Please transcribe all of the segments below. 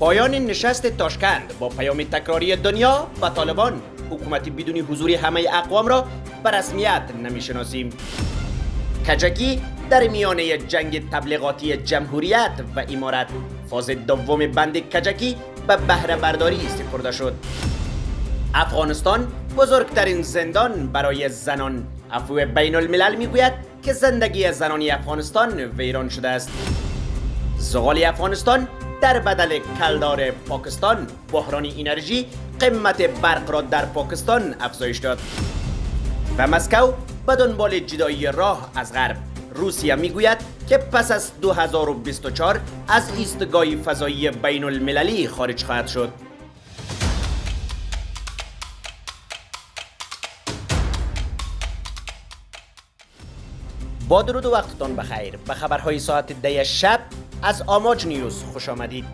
پایان نشست تاشکند با پیام تکراری دنیا و طالبان، حکومتی بدون حضور همه اقوام را به رسمیت نمیشناسیم. کجکی در میانه جنگ تبلیغاتی جمهوریت و امارت، فاز دوم بند کجکی به بهره برداری سپرده شد. افغانستان بزرگترین زندان برای زنان. عفو بین الملل میگوید که زندگی زنانی افغانستان ویران شده است. زغال افغانستان در بدل کلدار پاکستان، بحران انرژی قیمت برق را در پاکستان افزایش داد. و مسکو به دنبال جدایی راه از غرب. روسیه میگوید که پس از 2024 از ایستگاه فضایی بین المللی خارج خواهد شد. با درود و وقتتان بخیر. به خبرهای ساعت 10 شب از آماج نیوز خوش آمدید.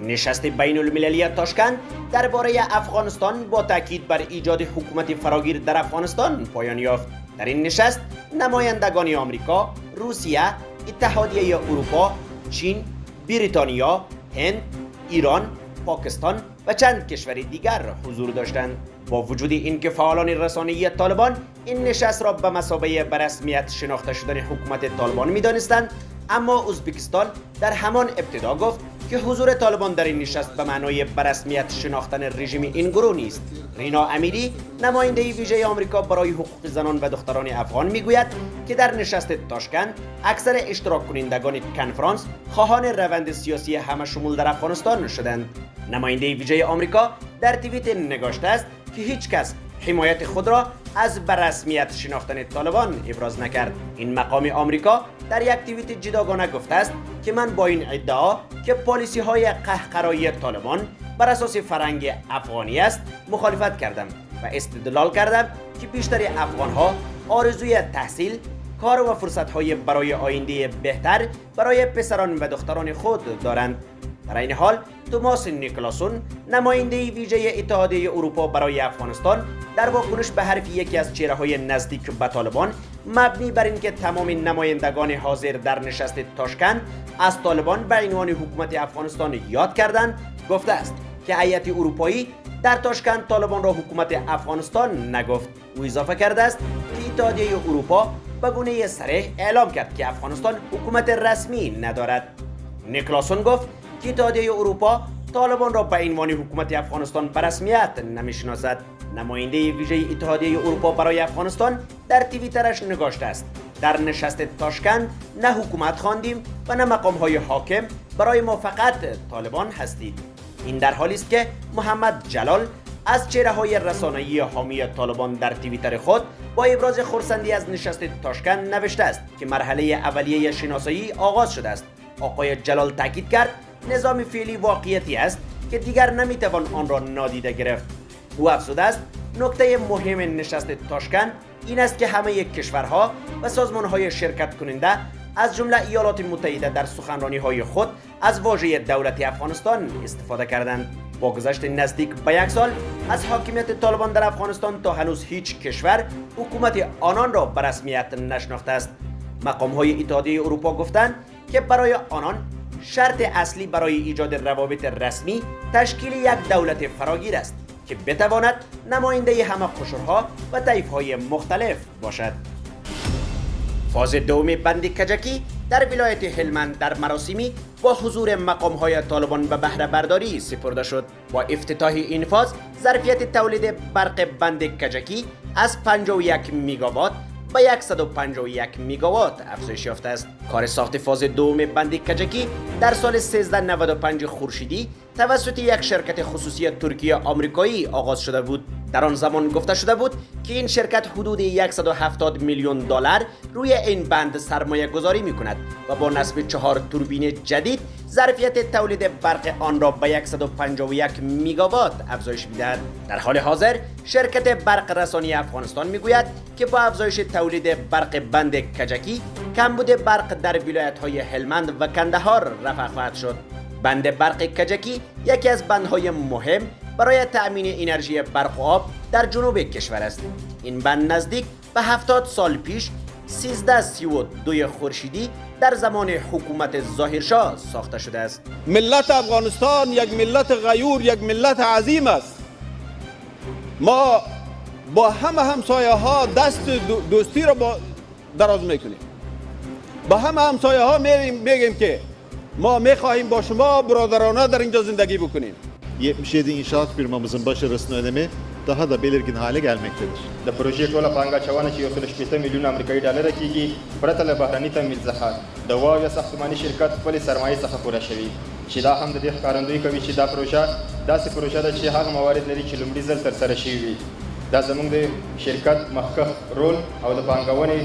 نشست بین المللی تاشکند درباره افغانستان با تاکید بر ایجاد حکومت فراگیر در افغانستان پایان یافت. در این نشست نمایندگان آمریکا، روسیه، اتحادیه اروپا، چین، بریتانیا، هند، ایران، پاکستان و چند کشور دیگر حضور داشتند. با وجود اینکه فعالان رسانه‌ای طالبان این نشست را به مثابه به رسمیت شناخته شدن حکومت طالبان می‌دانستند، اما ازبکستان در همان ابتدا گفت که حضور طالبان در این نشست به معنای به رسمیت شناختن رژیم این گروه نیست. رینا امیری، نماینده ویژه آمریکا برای حقوق زنان و دختران افغان میگوید که در نشست تاشکند اکثر اشتراک کنندگان کنفرانس خواهان روند سیاسی همه‌شمول در افغانستان شدند. نماینده ویژه آمریکا در توییت نگاشته است که هیچ کس حمایت خود را از به رسمیت شناختن طالبان ابراز نکرد. این مقام آمریکا در یک توییت جداگانه گفته است که من با این ادعا که پالیسی های قهقرایی طالبان بر اساس فرهنگ افغانی است مخالفت کردم و استدلال کردم که بیشتر افغان ها آرزوی تحصیل، کار و فرصت های برای آینده بهتر برای پسران و دختران خود دارند. در این حال توماس نیکلاسون، نماینده ویژه اتحادیه اروپا برای افغانستان، در واکنش به حرف یکی از چهره‌های نزدیک به طالبان مبنی بر اینکه تمام نمایندگان حاضر در نشست تاشکند از طالبان به عنوان حکومت افغانستان یاد کردند، گفته است که هیئت اروپایی در تاشکند طالبان را حکومت افغانستان نگفت. او اضافه کرده است که اتحادیه اروپا به گونه صریح اعلام کرد که افغانستان حکومت رسمی ندارد. نیکلاسون گفت که اتحادیه اروپا طالبان را به عنوان حکومت افغانستان به رسمیت نمیشناسد. نماینده ویژه اتحادیه اروپا برای افغانستان در توییترش نگاشته است: در نشست تاشکند نه حکومت خواندیم و نه مقام‌های حاکم، برای ما فقط طالبان هستید. این در حالی است که محمد جلال از چهره‌های رسانه‌ای حامی طالبان در توییتر خود با ابراز خرسندی از نشست تاشکند نوشته است که مرحله اولیه شناسایی آغاز شده است. آقای جلال تاکید کرد نظام فعلی واقعیتی است که دیگر نمیتوان آن را نادیده گرفت. او افزوده است نکته مهم نشست تاشکند این است که همه کشورها و سازمانهای شرکت کننده از جمله ایالات متحده در سخنرانی‌های خود از واژه دولت افغانستان استفاده کردند. با گذشت نزدیک به یک سال از حاکمیت طالبان در افغانستان تا هنوز هیچ کشور حکومت آنان را به رسمیت نشناخته است. مقام‌های اتحادیه اروپا گفتند که برای آنان شرط اصلی برای ایجاد روابط رسمی تشکیل یک دولت فراگیر است که بتواند نماینده همه قشرها و طایف‌های مختلف باشد. فاز دوم بند کجکی در ولایت هلمند در مراسمی با حضور مقام‌های طالبان به بهره برداری سپرده شد. با افتتاح این فاز ظرفیت تولید برق بند کجکی از 51 میگاوات به 151 میگاوات افزایش یافته است. کار ساخت فاز دوم بند کجکی در سال 1395 خورشیدی توسط یک شرکت خصوصی ترکی آمریکایی آغاز شده بود. در آن زمان گفته شده بود که این شرکت حدود 170 میلیون دلار روی این بند سرمایه گذاری می کند و با نصب 4 توربین جدید ظرفیت تولید برق آن را به 151 میگاوات افزایش می‌دهد. در حال حاضر شرکت برق رسانی افغانستان میگوید که با افزایش تولید برق بند کجکی کمبود برق در ولایت‌های هلمند و کندهار رفع خواهد شد. بند برق کجکی یکی از بندهای مهم برای تأمین انرژی برق و آب در جنوب کشور است. این بند نزدیک به 70 سال پیش 1332 خورشیدی در زمان حکومت ظاهرشاه ساخته شده است. ملت افغانستان یک ملت غیور، یک ملت عظیم است. ما با همه همسایه ها دست دوستی را دراز میکنیم. با همه همسایه ها میگیم که ما میخواهیم با شما برادرانه در اینجا زندگی بکنیم. 77 inşaat firmamızın başarısının önemi daha da belirgin hale gelmektedir. د پروژې ټوله پانګه اچونه چې 1.8 میلیون امریکایي ډالر کیږي پرته له بهرني تمویل څخه د واویا ساختماني شرکت خپل سرمایې څخه پوره شوی چې دا هم د دې ښکارندویي کوي چې دا پروژه داسې پروژه ده چې هغه موارد لري چې لومړي ځل ترسره شوي وي. دا زموږ د شرکت مخکښ رول او د پانګونې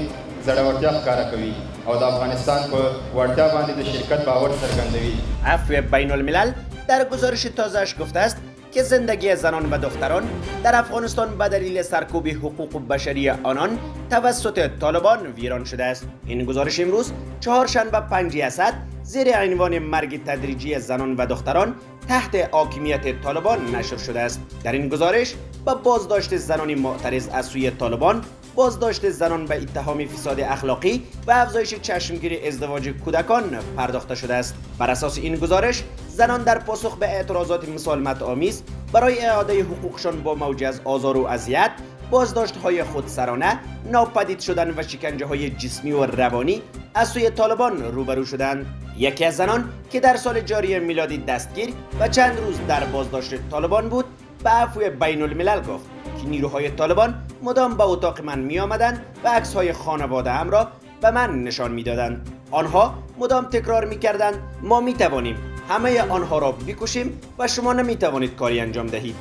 زړورتیا ښکاره کوي او د افغانستان په وړتیا باندې د شرکت باور څرګندوي. عفو بین الملل در گزارش تازه‌اش گفته است که زندگی زنان و دختران در افغانستان به دلیل سرکوب حقوق بشری آنان توسط طالبان ویران شده است. این گزارش امروز چهارشنبه 5 اسد زیر عنوان مرگ تدریجی زنان و دختران تحت حاکمیت طالبان نشر شده است. در این گزارش با بازداشت زنان معترض از سوی طالبان، بازداشت زنان به اتهام فساد اخلاقی و افزایش چشمگیر ازدواج کودکان پرداخته شده است. بر اساس این گزارش زنان در پاسخ به اعتراضات مسالمت آمیز برای اعاده حقوقشان با موجه از آزار و اذیت، بازداشت‌های خودسرانه، ناپدید شدن و شکنجه‌های جسمی و روانی از سوی طالبان روبرو شدند. یکی از زنان که در سال جاری میلادی دستگیر و چند روز در بازداشت طالبان بود، به عفو بین الملل گفت که نیروهای طالبان مدام به اتاق من می آمدند و عکس‌های خانواده ام را به من نشان می دادند. آنها مدام تکرار می کردند ما می توانیم همه آنها را بکشیم و شما نمی توانید کاری انجام دهید.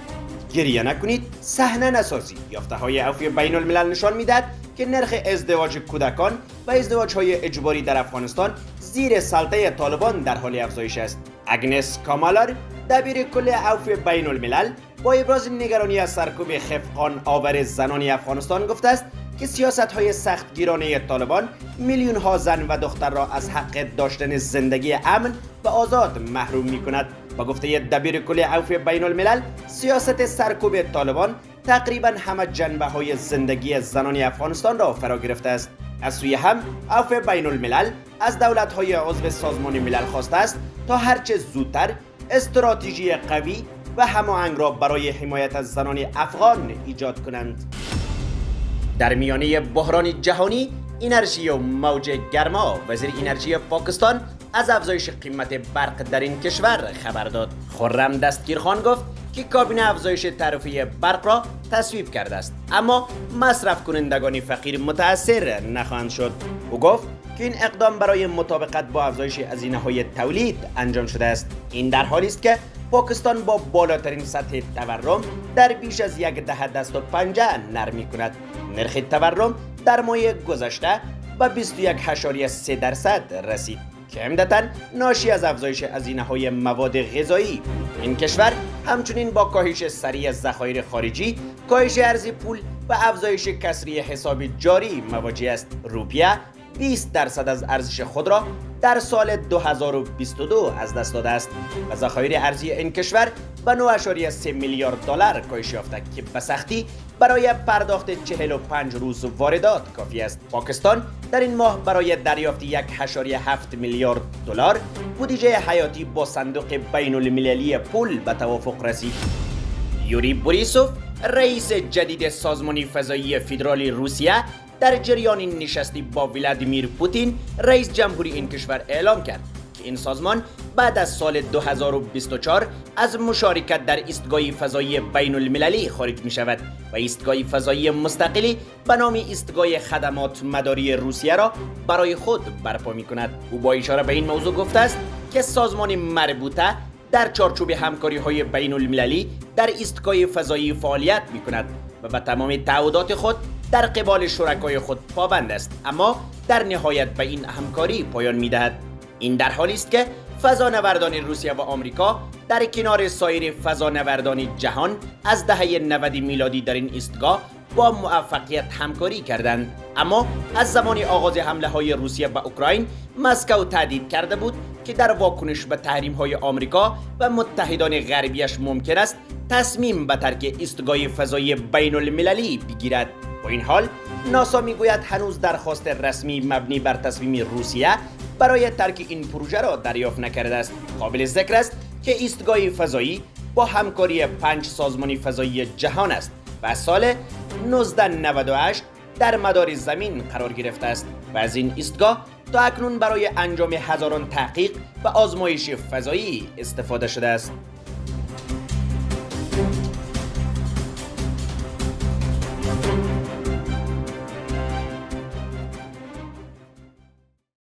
گریه نکنید، صحنه نسازید. یافته‌های عفو بین الملل نشان می‌دهد که نرخ ازدواج کودکان و ازدواج‌های اجباری در افغانستان زیر سلطه طالبان در حال افزایش است. اگنس کامالار، دبیر کل عفو بین الملل، با ابراز نگرانی از سرکوب خفقان آور زنان افغانستان گفته است که سیاست‌های سختگیرانه طالبان میلیون‌ها زن و دختر را از حق داشتن زندگی امن و آزاد محروم می‌کند. با گفته دبیر کل عفو بین الملل، سیاست سرکوب طالبان تقریبا همه جنبه‌های زندگی زنان افغانستان را فرا گرفته است. از سوی هم عفو بین الملل از دولت‌های عضو سازمان ملل خواسته است تا هرچه زودتر استراتژی قوی و هماهنگ را برای حمایت از زنان افغان ایجاد کنند. در میانه بحران جهانی انرژی و موج گرما، وزیر انرژی پاکستان از افزایش قیمت برق در این کشور خبر داد. خرم دستگیرخان گفت که کابینه افزایش تعرفه برق را تصویب کرده است، اما مصرف کنندگان فقیر متاثر نخواهند شد. او گفت که این اقدام برای مطابقت با افزایش هزینه‌های تولید انجام شده است. این در حالی است که پاکستان با بالاترین سطح تورم در بیش از یک دهه دست و پنجه نرمی کند. نرخ تورم در ماه گذشته به 21.3% رسید که عمدتاً ناشی از افزایش هزینه‌های مواد غذایی. این کشور همچنین با کاهش سریع ذخایر خارجی، کاهش ارز پول و افزایش کسری حساب جاری مواجه است. روپیه 20% از ارزش خود را در سال 2022 از دست داده است و ذخایر ارزی این کشور به 9.3 میلیارد دلار کاهش یافته که به سختی برای پرداخت 45 روز واردات کافی است. پاکستان در این ماه برای دریافت 1.7 میلیارد دلار بودجه حیاتی با صندوق بین المللی پول به توافق رسید. یوری بوریسوف، رئیس جدید سازمان فضایی فدرالی روسیه، در جریان نشستی با ولادیمیر پوتین رئیس جمهوری این کشور اعلام کرد که این سازمان بعد از سال 2024 از مشارکت در ایستگاه فضایی بین المللی خارج می شود و ایستگاه فضایی مستقلی به نام ایستگاه خدمات مداری روسیه را برای خود برپا می کند. او با اشاره به این موضوع گفته است که سازمان مربوطه در چارچوب همکاری‌های بین المللی در ایستگاه فضایی فعالیت می کند و به تمام تعهدات خود در قبال شرکای خود پابند است، اما در نهایت به این همکاری پایان می‌دهد. این در حالی است که فضانوردان روسیه و آمریکا در کنار سایر فضانوردان جهان از دهه 90 میلادی در این ایستگاه با موفقیت همکاری کردند، اما از زمان آغاز حمله‌های روسیه به اوکراین مسکو تهدید کرده بود که در واکنش به تحریم‌های آمریکا و متحدان غربیش ممکن است تصمیم به ترک ایستگاه فضایی بین المللی بگیرد. با این حال ناسا میگوید هنوز درخواست رسمی مبنی بر تصمیم روسیه برای ترک این پروژه را دریافت نکرده است. قابل ذکر است که ایستگاه فضایی با همکاری 5 سازمان فضایی جهان است و از سال 1998 در مدار زمین قرار گرفته است و از این ایستگاه تا اکنون برای انجام هزاران تحقیق و آزمایش فضایی استفاده شده است.